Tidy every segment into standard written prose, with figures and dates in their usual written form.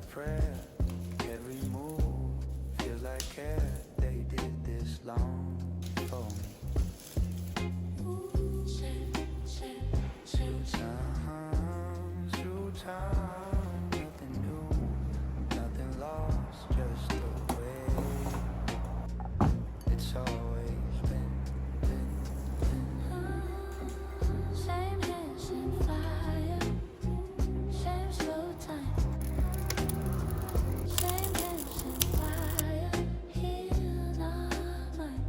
prayer. Every move feels like care. They did this long for me. Through time, nothing new, nothing lost, just the way it's always been. Same hands and fire, same slow time. Same hands and fire, heal our mind.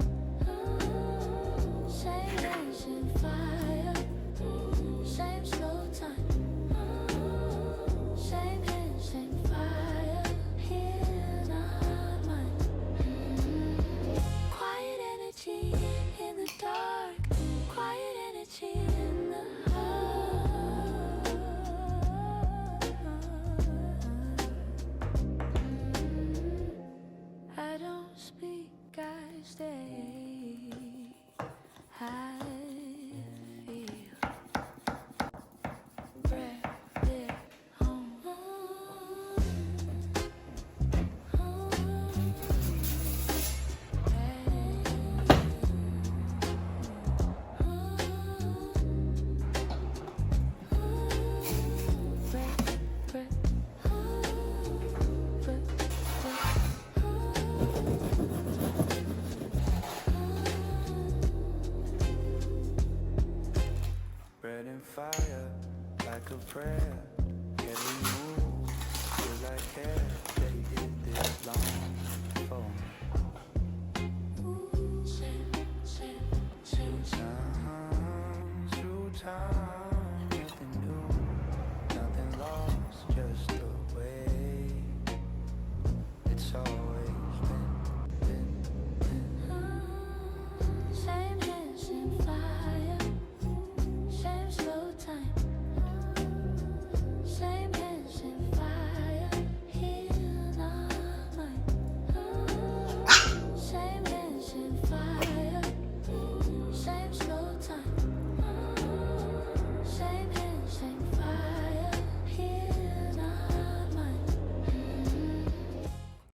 Same hands and fire, same slow time. Same hands and fire, heal our mind. Quiet energy in the dark, quiet energy in the heart. I don't speak, I stay. I feel breath it home. Bread and fire, like a prayer. Every move feels like care. They did this long